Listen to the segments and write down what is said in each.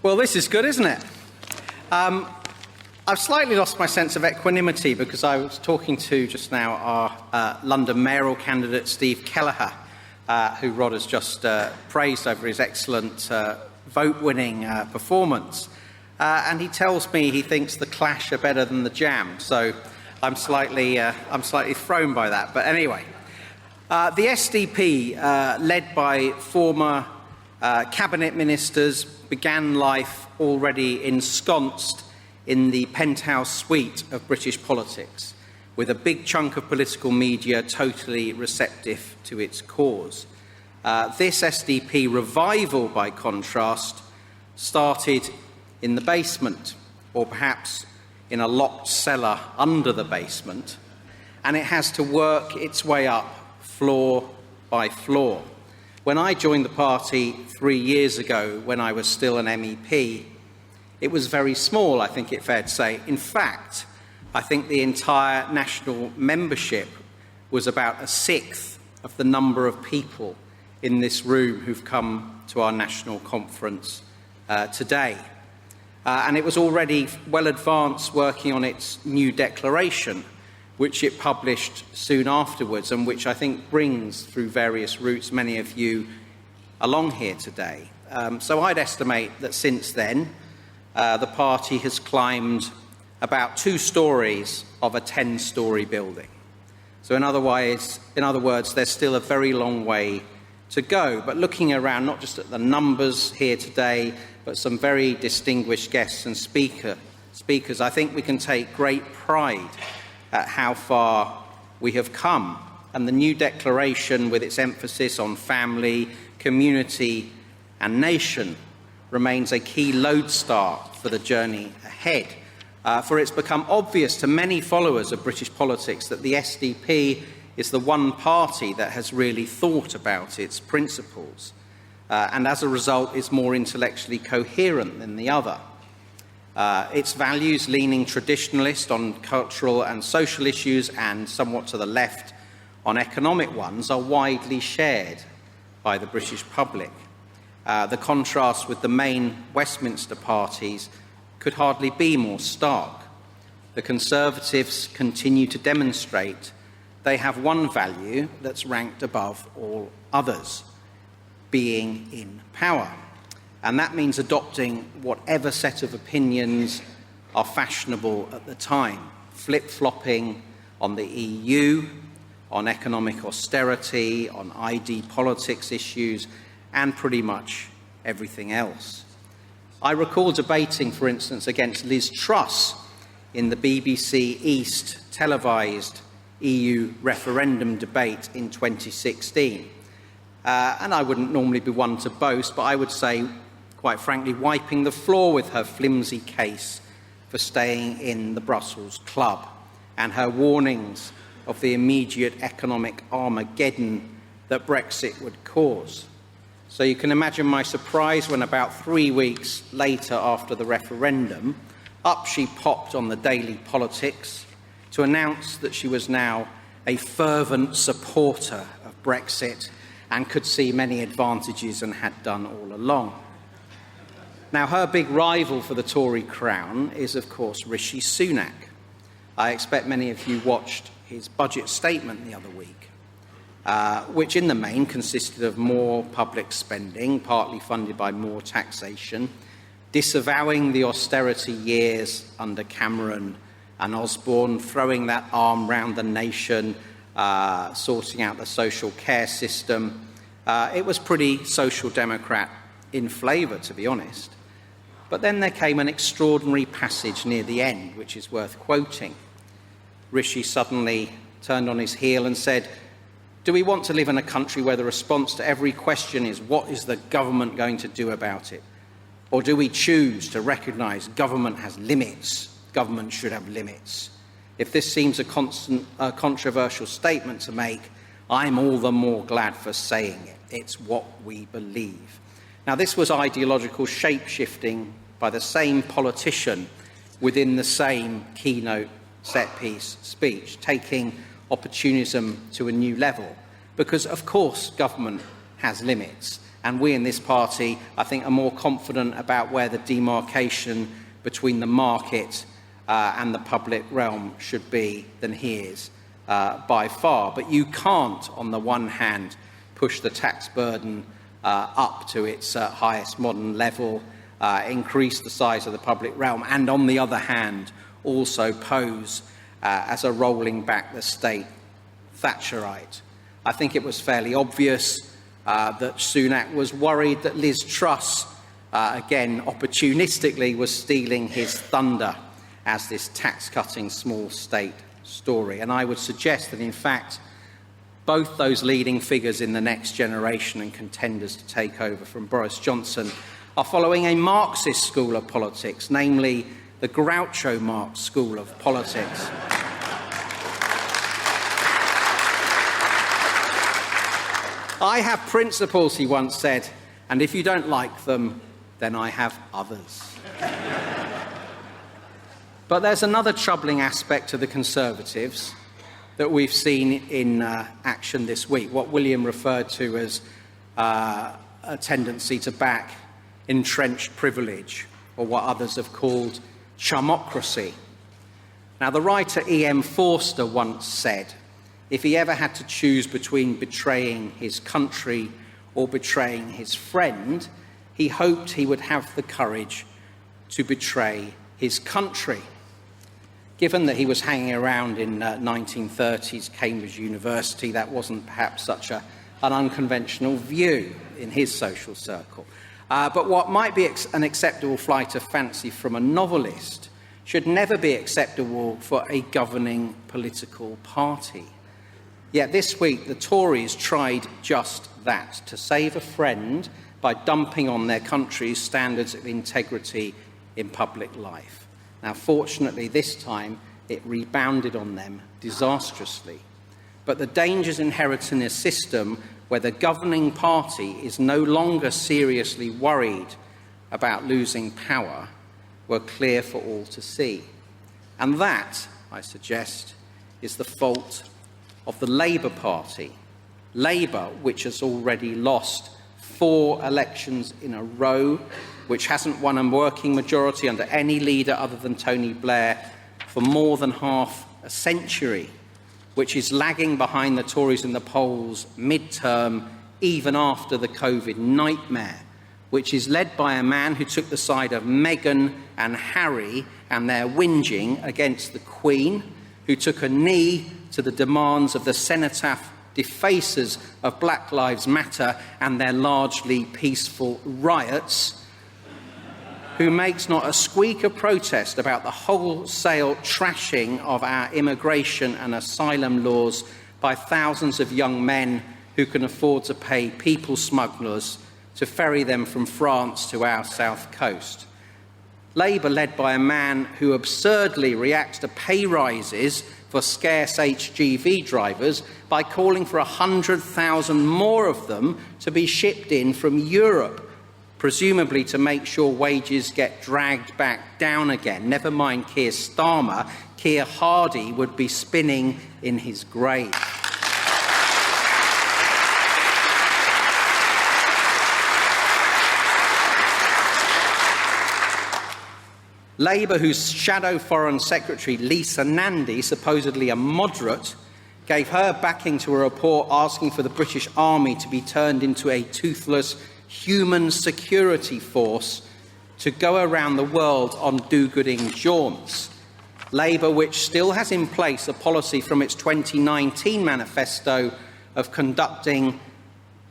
Well, this is good, isn't it? I've slightly lost my sense of equanimity because I was talking to just now our London mayoral candidate, Steve Kelleher, who Rod has just praised over his excellent vote-winning performance. And he tells me he thinks the Clash are better than the Jam. So I'm slightly thrown by that. But anyway, the SDP, led by former cabinet ministers, began life already ensconced in the penthouse suite of British politics, with a big chunk of political media totally receptive to its cause. This SDP revival, by contrast, started in the basement, or perhaps in a locked cellar under the basement, and it has to work its way up floor by floor. When I joined the party 3 years ago, when I was still an MEP, it was very small, I think it's fair to say. In fact, I think the entire national membership was about a sixth of the number of people in this room who've come to our national conference today. And it was already well advanced working on its new declaration, which it published soon afterwards, and which I think brings through various routes many of you along here today. So I'd estimate that since then, the party has climbed about 2 stories of a 10-story building. So in other words, there's still a very long way to go. But looking around, not just at the numbers here today, but some very distinguished guests and speakers, I think we can take great pride at how far we have come. And the new declaration, with its emphasis on family, community and nation, remains a key lodestar for the journey ahead. For it's become obvious to many followers of British politics that the SDP is the one party that has really thought about its principles, and as a result is more intellectually coherent than the other. Its values, leaning traditionalist on cultural and social issues and somewhat to the left on economic ones, are widely shared by the British public. The contrast with the main Westminster parties could hardly be more stark. The Conservatives continue to demonstrate they have one value that's ranked above all others: being in power. And that means adopting whatever set of opinions are fashionable at the time, flip-flopping on the EU, on economic austerity, on ID politics issues, and pretty much everything else. I recall debating, for instance, against Liz Truss in the BBC East televised EU referendum debate in 2016. And I wouldn't normally be one to boast, but I would say, quite frankly, wiping the floor with her flimsy case for staying in the Brussels club and her warnings of the immediate economic Armageddon that Brexit would cause. So you can imagine my surprise when about 3 weeks later after the referendum, up she popped on the Daily Politics to announce that she was now a fervent supporter of Brexit and could see many advantages and had done all along. Now, her big rival for the Tory crown is, of course, Rishi Sunak. I expect many of you watched his budget statement the other week, which in the main consisted of more public spending, partly funded by more taxation, disavowing the austerity years under Cameron and Osborne, throwing that arm round the nation, sorting out the social care system. It was pretty social democrat in flavour, to be honest. But then there came an extraordinary passage near the end, which is worth quoting. Rishi suddenly turned on his heel and said, "Do we want to live in a country where the response to every question is, what is the government going to do about it? Or do we choose to recognise government has limits? Government should have limits. If this seems a controversial statement to make, I'm all the more glad for saying it. It's what we believe." Now, this was ideological shape-shifting by the same politician within the same keynote set-piece speech, taking opportunism to a new level. Because, of course, government has limits, And we in this party, I think, are more confident about where the demarcation between the market and the public realm should be than he is by far. But you can't, on the one hand, push the tax burden up to its highest modern level, increase the size of the public realm, and on the other hand, also pose as a rolling back the state Thatcherite. I think it was fairly obvious that Sunak was worried that Liz Truss, again opportunistically, was stealing his thunder as this tax-cutting small state story. And I would suggest that, in fact, both those leading figures in the next generation and contenders to take over from Boris Johnson are following a Marxist school of politics, namely the Groucho Marx school of politics. I have principles, he once said, and if you don't like them, then I have others. But there's another troubling aspect to the Conservatives that we've seen in action this week, what William referred to as a tendency to back entrenched privilege, or what others have called chumocracy. Now, the writer E.M. Forster once said, if he ever had to choose between betraying his country or betraying his friend, he hoped he would have the courage to betray his country. Given that he was hanging around in 1930s Cambridge University, that wasn't perhaps such an unconventional view in his social circle. But what might be an acceptable flight of fancy from a novelist should never be acceptable for a governing political party. Yet this week, the Tories tried just that, to save a friend by dumping on their country's standards of integrity in public life. Now, fortunately, this time, it rebounded on them disastrously. But the dangers inherent in a system where the governing party is no longer seriously worried about losing power were clear for all to see. And that, I suggest, is the fault of the Labour Party. Labour, which has already lost 4 elections in a row, which hasn't won a working majority under any leader other than Tony Blair for more than half a century, which is lagging behind the Tories in the polls mid-term, even after the COVID nightmare, which is led by a man who took the side of Meghan and Harry and their whinging against the Queen, who took a knee to the demands of the cenotaph defacers of Black Lives Matter and their largely peaceful riots, who makes not a squeak of protest about the wholesale trashing of our immigration and asylum laws by thousands of young men who can afford to pay people smugglers to ferry them from France to our south coast. Labour, led by a man who absurdly reacts to pay rises for scarce HGV drivers by calling for 100,000 more of them to be shipped in from Europe, presumably to make sure wages get dragged back down again. Never mind Keir Starmer, Keir Hardie would be spinning in his grave. Labour, whose shadow Foreign Secretary Lisa Nandy, supposedly a moderate, gave her backing to a report asking for the British Army to be turned into a toothless human security force to go around the world on do-gooding jaunts. Labour, which still has in place a policy from its 2019 manifesto of conducting,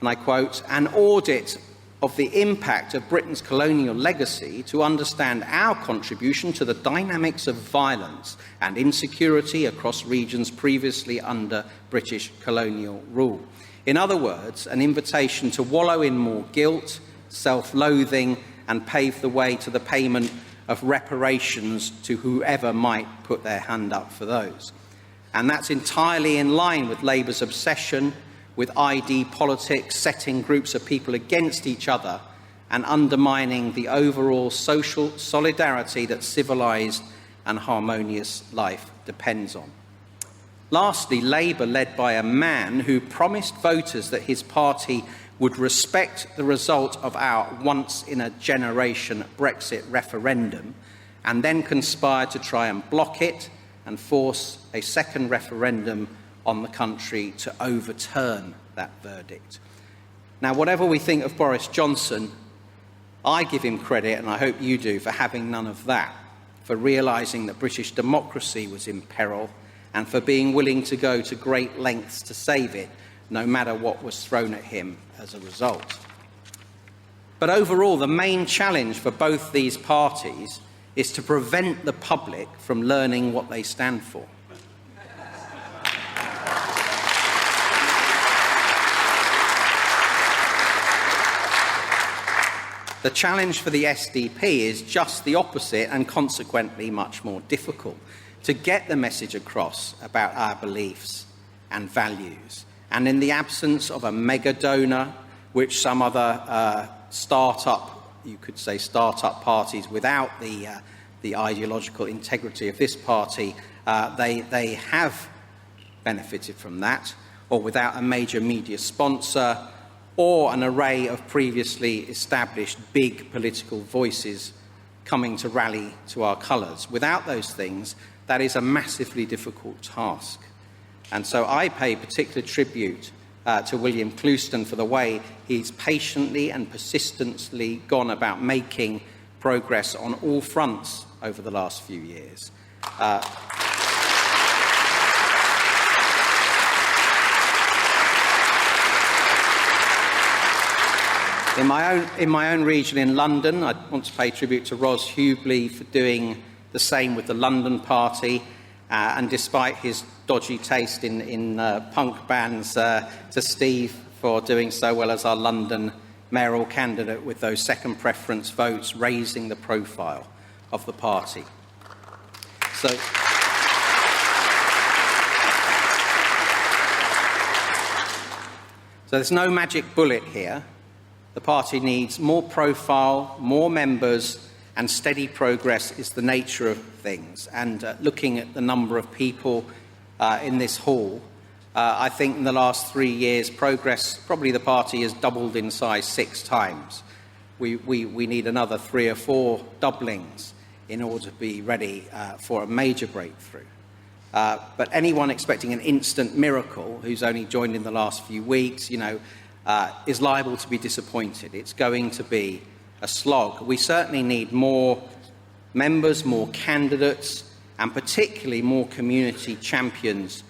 and I quote, an audit of the impact of Britain's colonial legacy to understand our contribution to the dynamics of violence and insecurity across regions previously under British colonial rule. In other words, an invitation to wallow in more guilt, self-loathing, and pave the way to the payment of reparations to whoever might put their hand up for those. And that's entirely in line with Labour's obsession with ID politics, setting groups of people against each other and undermining the overall social solidarity that civilised and harmonious life depends on. Lastly, Labour, led by a man who promised voters that his party would respect the result of our once-in-a-generation Brexit referendum and then conspire to try and block it and force a second referendum on the country to overturn that verdict. Now, whatever we think of Boris Johnson, I give him credit, and I hope you do, for having none of that, for realising that British democracy was in peril, and for being willing to go to great lengths to save it, no matter what was thrown at him as a result. But overall, the main challenge for both these parties is to prevent the public from learning what they stand for. The challenge for the SDP is just the opposite and consequently much more difficult: to get the message across about our beliefs and values. And in the absence of a mega donor, which some other you could say start-up parties without the ideological integrity of this party, they have benefited from that, or without a major media sponsor, or an array of previously established big political voices coming to rally to our colours. Without those things, that is a massively difficult task. And so I pay particular tribute to William Clouston for the way he's patiently and persistently gone about making progress on all fronts over the last few years. In my own region in London, I want to pay tribute to Ros Hubley for doing the same with the London Party, and despite his dodgy taste in punk bands, to Steve for doing so well as our London mayoral candidate with those second preference votes, raising the profile of the party. So there's no magic bullet here. The party needs more profile, more members, and steady progress is the nature of things. And looking at the number of people in this hall, I think in the last 3 years, progress, probably the party has doubled in size 6 times. We need another 3 or 4 doublings in order to be ready for a major breakthrough. But anyone expecting an instant miracle, who's only joined in the last few weeks, is liable to be disappointed. It's going to be a slog. We certainly need more members, more candidates, and particularly more community champions,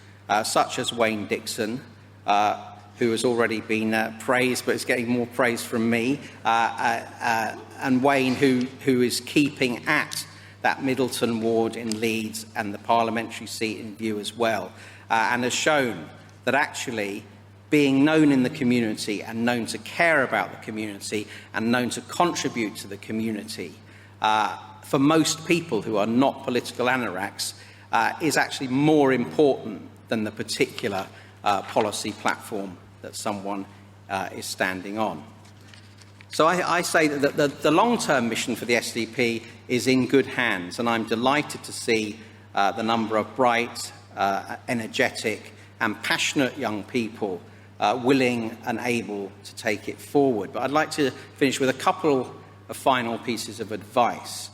such as Wayne Dixon, who has already been praised, but is getting more praise from me, and Wayne, who is keeping at that Middleton ward in Leeds and the parliamentary seat in view as well, and has shown that actually being known in the community and known to care about the community and known to contribute to the community, for most people who are not political anoraks, is actually more important than the particular policy platform that someone is standing on. So I say that the long-term mission for the SDP is in good hands, and I'm delighted to see the number of bright, energetic and passionate young people willing and able to take it forward. But I'd like to finish with a couple of final pieces of advice.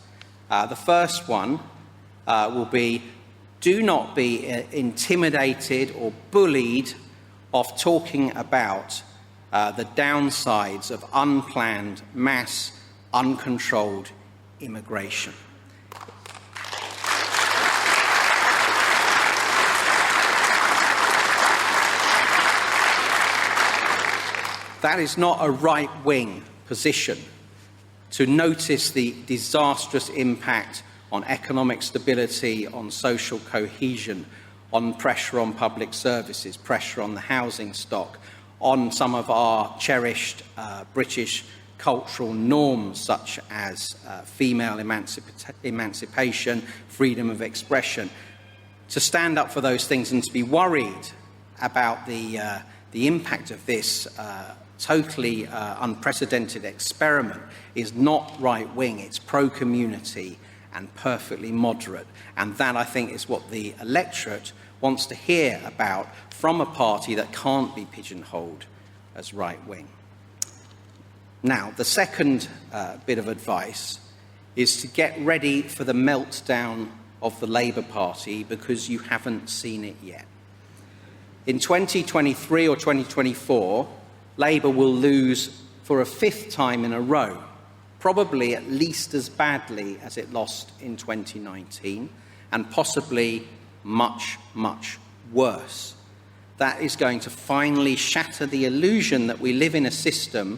The first one will be, do not be intimidated or bullied off talking about the downsides of unplanned, mass, uncontrolled immigration. That is not a right-wing position to notice the disastrous impact on economic stability, on social cohesion, on pressure on public services, pressure on the housing stock, on some of our cherished British cultural norms such as female emancipation, freedom of expression. To stand up for those things and to be worried about the impact of this totally unprecedented experiment is not right-wing, it's pro-community and perfectly moderate. And that, I think, is what the electorate wants to hear about from a party that can't be pigeonholed as right-wing. Now, the second bit of advice is to get ready for the meltdown of the Labour Party, because you haven't seen it yet. In 2023 or 2024, Labour will lose for a fifth time in a row, probably at least as badly as it lost in 2019, and possibly much, much worse. That is going to finally shatter the illusion that we live in a system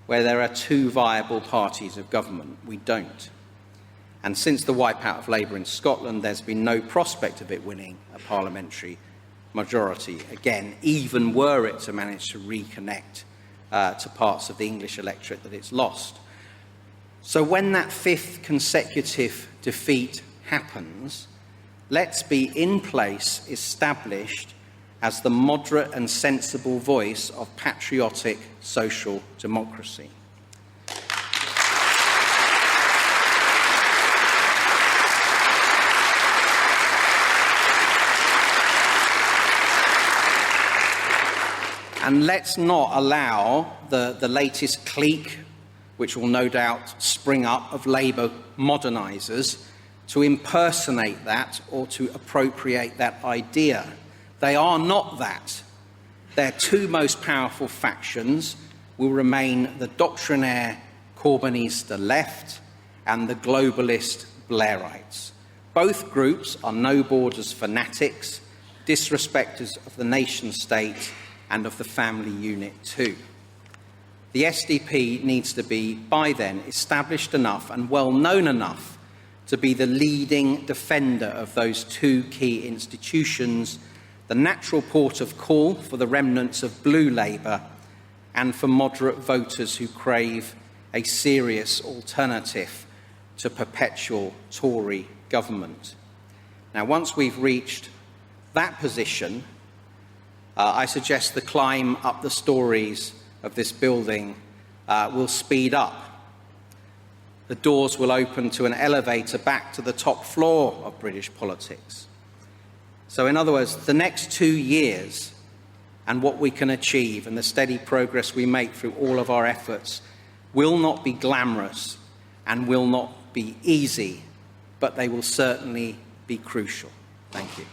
where there are two viable parties of government. We don't. And since the wipeout of Labour in Scotland, there's been no prospect of it winning a parliamentary majority again, even were it to manage to reconnect to parts of the English electorate that it's lost. So when that fifth consecutive defeat happens, let's be in place, established as the moderate and sensible voice of patriotic social democracy. And let's not allow the latest clique, which will no doubt spring up, of Labour modernisers to impersonate that or to appropriate that idea. They are not that. Their two most powerful factions will remain the doctrinaire Corbynista left and the globalist Blairites. Both groups are no borders fanatics, disrespecters of the nation state and of the family unit too. The SDP needs to be, by then, established enough and well known enough to be the leading defender of those two key institutions, the natural port of call for the remnants of blue Labour and for moderate voters who crave a serious alternative to perpetual Tory government. Now, once we've reached that position, I suggest the climb up the stories of this building will speed up. The doors will open to an elevator back to the top floor of British politics. So in other words, the next 2 years and what we can achieve and the steady progress we make through all of our efforts will not be glamorous and will not be easy, but they will certainly be crucial. Thank you.